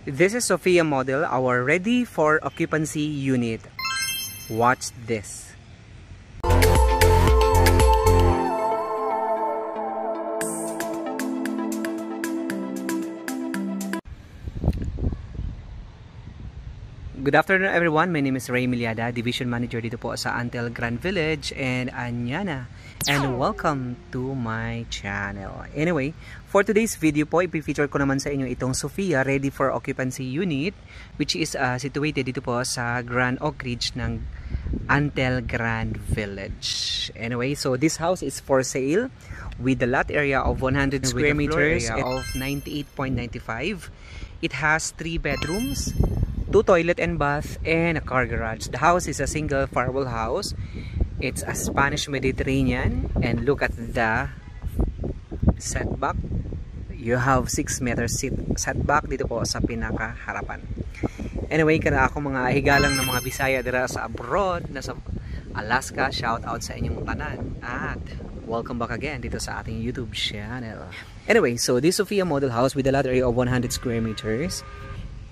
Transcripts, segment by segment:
This is Sophia model, our ready for occupancy unit. Watch this. Good afternoon everyone, my name is Ray Miliada, Division Manager dito po sa Antel Grand Village and Anyana, and welcome to my channel. Anyway, for today's video po, ipifeature ko naman sa inyo itong Sophia Ready for Occupancy Unit, which is situated dito po sa Grand Oak Ridge ng Antel Grand Village. Anyway, so this house is for sale with the lot area of 100 square meters of 98.95. It has 3 bedrooms, 2 toilet and bath, and a car garage. The house is a single farewell house. It's a Spanish Mediterranean, and look at the setback. You have 6 meters setback dito po sa pinaka-harapan. Anyway, kana ako mga higalang ng mga Bisaya dira sa abroad, nasa Alaska, shout out sa inyong tanan. At welcome back again dito sa ating YouTube channel. Anyway, so this Sophia model house with a lot area of 100 square meters.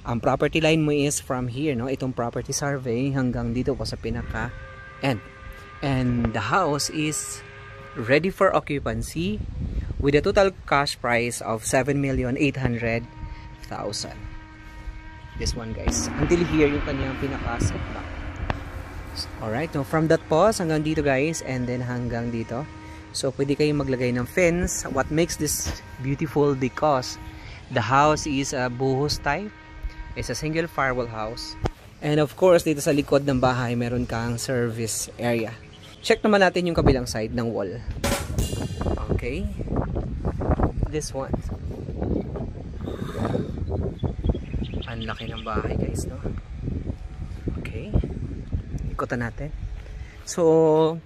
Ang property line mo is from here, no? Itong property survey hanggang dito po sa pinaka end. And the house is ready for occupancy with a total cash price of 7,800,000. This one, guys. Until here yung kanyang pinaka setback. Alright, no? From that pause hanggang dito, guys, and then hanggang dito. So pwede kayong maglagay ng fence. What makes this beautiful because the house is a buhos type. It's a single farewell house. And of course, dito sa likod ng bahay, meron kang service area. Check naman natin yung kabilang side ng wall. Okay. This one. Ang laki ng bahay, guys, no? Okay. Ikutan natin. So,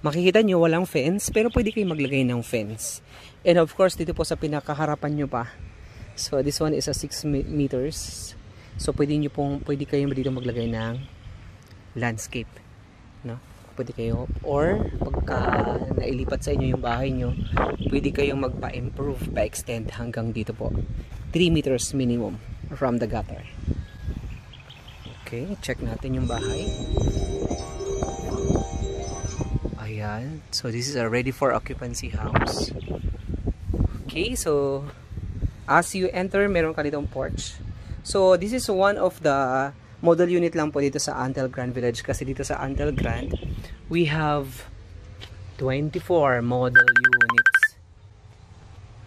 makikita nyo walang fence, pero pwede kayong maglagay ng fence. And of course, dito po sa pinakaharapan nyo pa. So this one is a 6 meters. So pwede kayong dito maglagay ng landscape, no? Pwede kayo, or pagka nailipat sa inyo yung bahay nyo, pwede kayong magpa-improve, pa-extend hanggang dito po. 3 meters minimum from the gutter. Okay, check natin yung bahay. Ayan. So this is a ready for occupancy house. Okay, so as you enter, meron ka ditong porch. So, this is one of the model unit lang po dito sa Antel Grand Village. Kasi dito sa Antel Grand, we have 24 model units.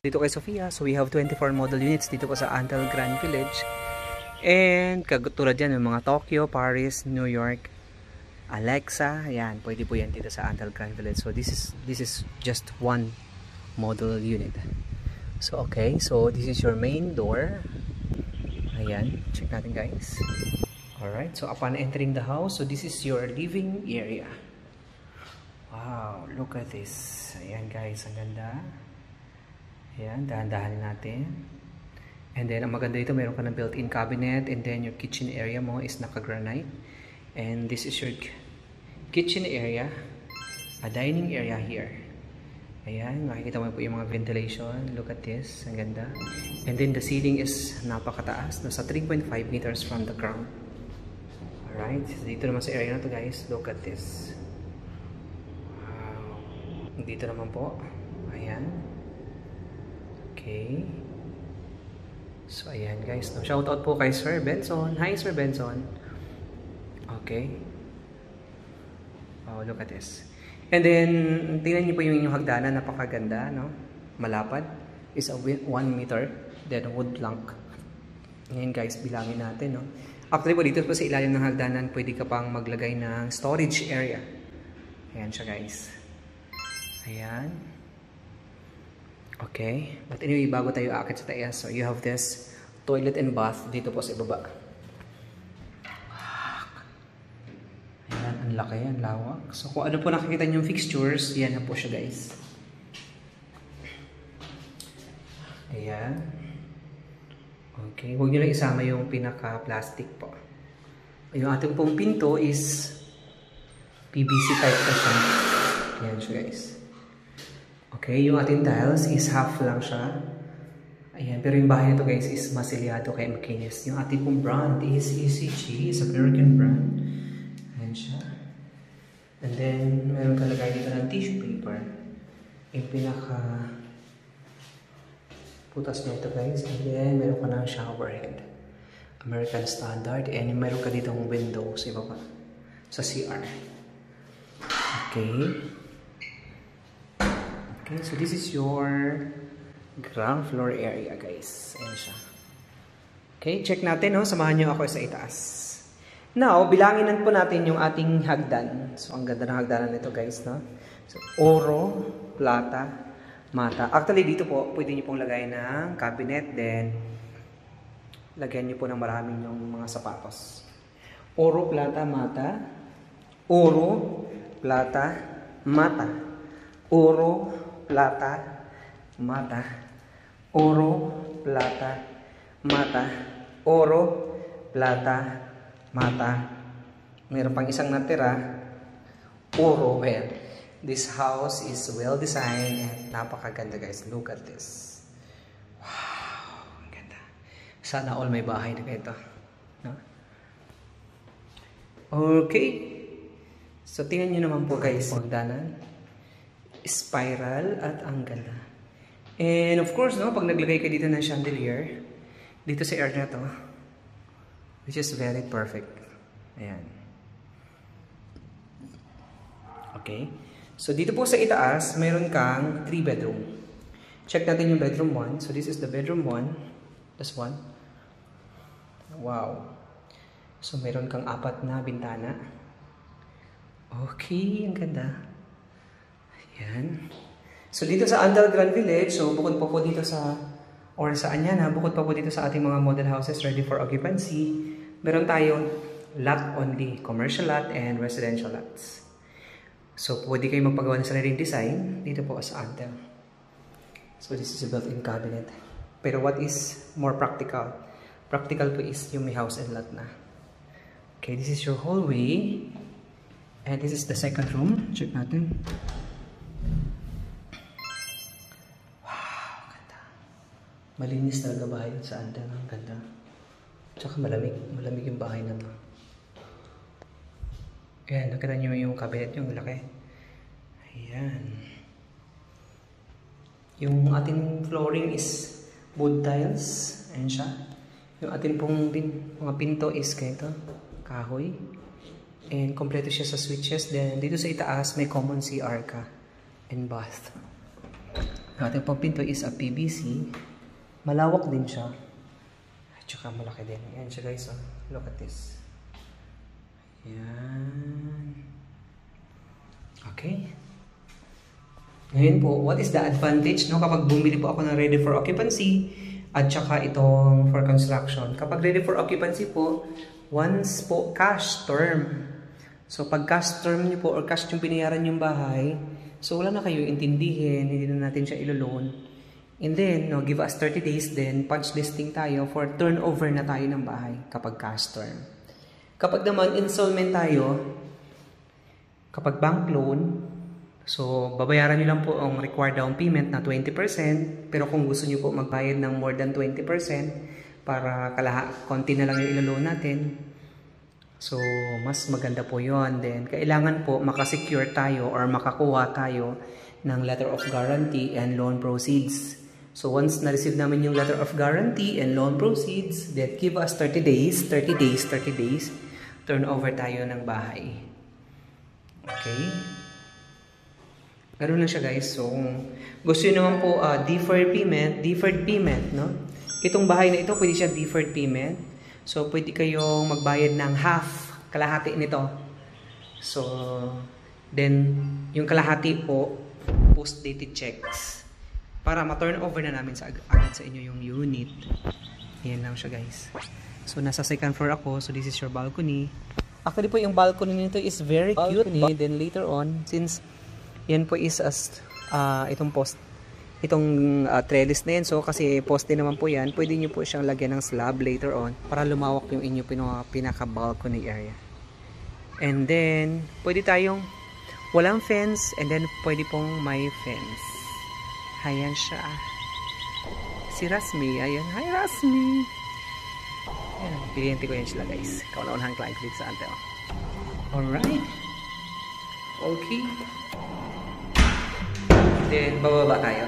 Dito kay Sophia, so we have 24 model units dito po sa Antel Grand Village. And, katulad yan, yung mga Tokyo, Paris, New York, Alexa, ayan, pwede po yan dito sa Antel Grand Village. So, this is just one model unit. So, okay. So, this is your main door. Ayan. Check natin, guys. Alright. So, upon entering the house, so this is your living area. Wow. Look at this. Ayan, guys. Ang ganda. Ayan. Dahan-dahanin natin. And then, ang maganda dito, meron ka ng built-in cabinet. And then, your kitchen area mo is naka-granite. And this is your kitchen area. A dining area here. Ayan, makikita mo po yung mga ventilation. Look at this, ang ganda. And then the ceiling is napakataas, nasa 3.5 meters from the ground. Alright, dito naman sa area na to, guys. Look at this. Wow. Dito naman po. Ayan. Okay. So ayan, guys. Shout out po kay Sir Benson. Hi, Sir Benson. Okay. Oh, look at this. And then, tingnan niyo po yung inyong hagdanan, napakaganda, no? Malapad. Is a 1 meter. Then, wood plank. Ngayon, guys, bilangin natin, no? Actually po, dito po sa ilalim ng hagdanan, pwede ka pang maglagay ng storage area. Ayan siya, guys. Ayan. Okay. But anyway, bago tayo aakit sa taas, so you have this toilet and bath dito po sa ibaba. Ang laki, ang lawak. So, kung ano po nakikita niyong fixtures, yan na po siya, guys. Ayan. Okay. Huwag niyo lang isama yung pinaka-plastic po. Yung ating pong pinto is PVC type na siya. Ayan siya, guys. Okay. Yung ating tiles is half lang siya. Ayan, pero yung bahay nito guys is masilyado kay McKinney's. Yung ating pong brand is ECG, is American brand. Ayan siya. And then, meron kalagay dito ng tissue paper. Yung pinaka putas nito guys. And then, meron ka ng shower head. American standard. And meron ka dito ng window sa ibaba. Sa CR. Okay. Okay, so this is your ground floor area guys. Ayan siya. Okay, check natin, no? Samahan nyo ako sa itaas. Now, bilanginan po natin yung ating hagdan. So, ang ganda ng hagdanan nito guys, no? So, oro, plata, mata. Actually, dito po, pwede nyo pong lagay ng cabinet. Then, lagyan nyo po ng maraming yung mga sapatos. Oro, plata, mata. Oro, plata, mata. Oro, plata, mata. Oro, plata, mata. Oro, plata, mata. Mayroon pang isang natira. Oro. Well, this house is well designed and napakaganda guys. Look at this. Wow, ang ganda. Sana all may bahay na ito. No? Okay. So tingnan nyo naman po guys. Magdanan. Spiral at ang ganda. And of course, no, pag naglagay ka dito ng chandelier, dito sa area to, which is very perfect. Ayan. Okay. So dito po sa itaas, mayroon kang 3 bedroom. Check natin yung bedroom 1. So this is the bedroom 1. This one. Wow. So mayroon kang 4 na bintana. Okay, ang ganda. Ayan. So dito sa Andal Grand Village, so bukod pa po dito sa, or sa Anyana, bukod pa po dito sa ating mga model houses ready for occupancy, meron tayong lot only, commercial lot and residential lots. So pwede kayo magpagawa ng sariling design dito po sa Andal. So this is a built-in cabinet. Pero what is more practical? Practical po is yung may house and lot na. Okay, this is your hallway. And this is the second room. Check natin. Malinis talaga bahay sa Andal. Ang ganda. Tsaka malamig. Malamig yung bahay na to. Ayan. Nakita nyo yung cabinet yung laki. Ayan. Yung ating flooring is wood tiles. Ayan siya. Yung ating pong mga pinto is ganito. Kahoy. And kompleto siya sa switches. Then dito sa itaas may common CR ka. And bath. Yung ating pong pinto is a PVC. Malawak din siya. At saka malaki din. Ayan siya guys. Oh. Look at this. Ayan. Okay. Ngayon po, what is the advantage? No? Kapag bumili po ako ng ready for occupancy at saka itong for construction. Kapag ready for occupancy po, once po cash term. So pag cash term nyo po or cash yung binayaran yung bahay, so wala na kayo intindihin, hindi na natin siya ilo-loan. And then, no, give us 30 days, then punch listing tayo for turnover na tayo ng bahay kapag cash term. Kapag naman installment tayo, kapag bank loan, so babayaran nyo lang po ang required down payment na 20%, pero kung gusto nyo po magbayad ng more than 20%, para konti na lang yung ilo-loan natin, so mas maganda po yon. Then, kailangan po makasecure tayo or makakuha tayo ng letter of guarantee and loan proceeds. So once na-receive namin yung letter of guarantee and loan proceeds, that give us 30 days, turnover tayo ng bahay. Okay? Ganun lang siya guys. So gusto nyo naman po deferred payment, no? Itong bahay na ito, pwede siya deferred payment. So pwede kayong magbayad ng half, kalahati nito. So then yung kalahati po, post-dated checks. Para ma-turn over na namin agad sa inyo yung unit. Ayan lang siya guys. So nasa second floor ako. So this is your balcony. Actually po yung balcony nito is very cute. Then later on, since yan po is itong trellis na yan. So kasi poste naman po yan. Pwede nyo po siyang lagyan ng slab later on. Para lumawak yung inyo pinaka-balcony area. And then, pwede tayong walang fence. And then pwede pong may fence. Ayan siya. si Rasmi. Ayun. Hi, Rasmi! Ayan, kliyente ko yan sila, guys. Kauna-unahang client dito sa Antel. Alright. Okay. Then, bababa tayo.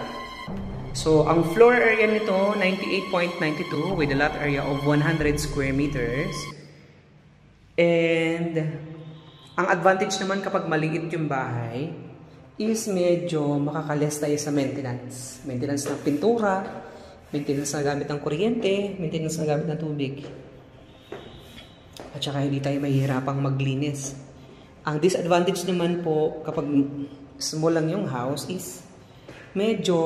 So, ang floor area nito, 98.92 with a lot area of 100 square meters. And, ang advantage naman kapag maliit yung bahay is medyo makakalis tayo sa maintenance. Maintenance ng pintura, maintenance na gamit ng kuryente, maintenance na gamit ng tubig. At saka hindi tayo mahihirapang maglinis. Ang disadvantage naman po kapag small lang yung house is medyo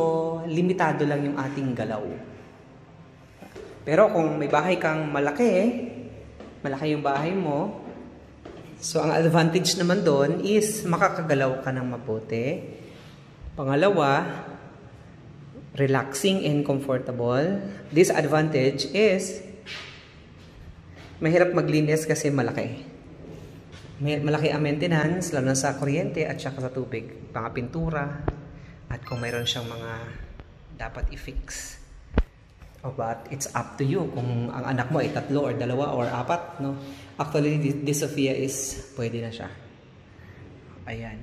limitado lang yung ating galaw. Pero kung may bahay kang malaki yung bahay mo, so ang advantage naman doon is makakagalaw ka ng mabuti. Pangalawa, relaxing and comfortable. Disadvantage is mahirap maglinis kasi malaki. Malaki ang maintenance, lalo na sa kuryente at saka sa tubig, mga pintura, at kung mayroon siyang mga dapat i-fix. Oh, but it's up to you kung ang anak mo ay 3 or 2 or 4, no? Actually, this Sophia is pwede na siya. Ayan.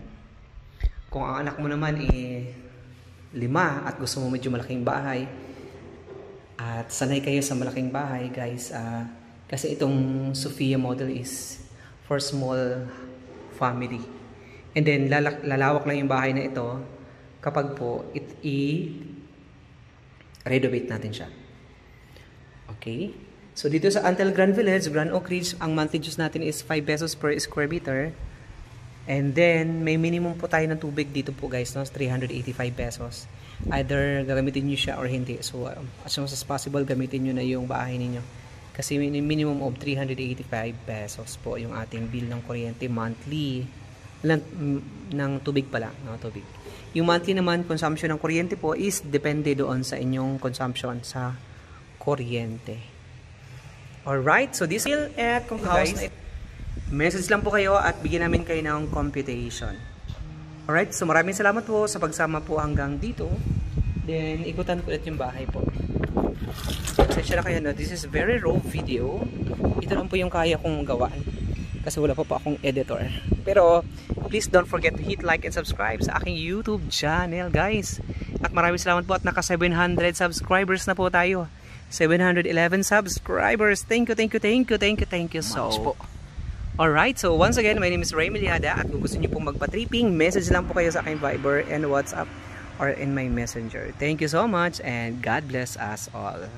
Kung ang anak mo naman ay 5 at gusto mo medyo malaking bahay at sanay kayo sa malaking bahay, guys, kasi itong Sophia model is for small family. And then, lalawak lang yung bahay na ito kapag po i-renovate natin siya. Okay? So, dito sa Antel Grand Village, Grand Oak Ridge, ang monthly dues natin is 5 pesos per square meter. And then, may minimum po tayo ng tubig dito po, guys, no? 385 pesos. Either gagamitin nyo siya or hindi. So, as much as possible, gamitin nyo na yung bahay ninyo. Kasi minimum of 385 pesos po yung ating bill ng kuryente monthly. Ng tubig pala, no? Tubig. Yung monthly naman, consumption ng kuryente po is depende doon sa inyong consumption sa kuryente. Alright, so this will at kung guys, message lang po kayo at bigyan namin kayo ng computation. Alright, so maraming salamat po sa pagsama po hanggang dito. Then, ikutan ko ulit yung bahay po. Pasensya na kayo na, this is very raw video. Ito lang po yung kaya kong gawaan. Kasi wala pa akong editor. Pero, please don't forget to hit like and subscribe sa aking YouTube channel, guys. At maraming salamat po at naka 700 subscribers na po tayo. 711 subscribers. Thank you so much po. Alright, so once again, my name is Ray Miliada. At kung gusto niyo pong magpa-tripping, message lang po kayo sa aking Viber and WhatsApp or in my Messenger. Thank you so much and God bless us all.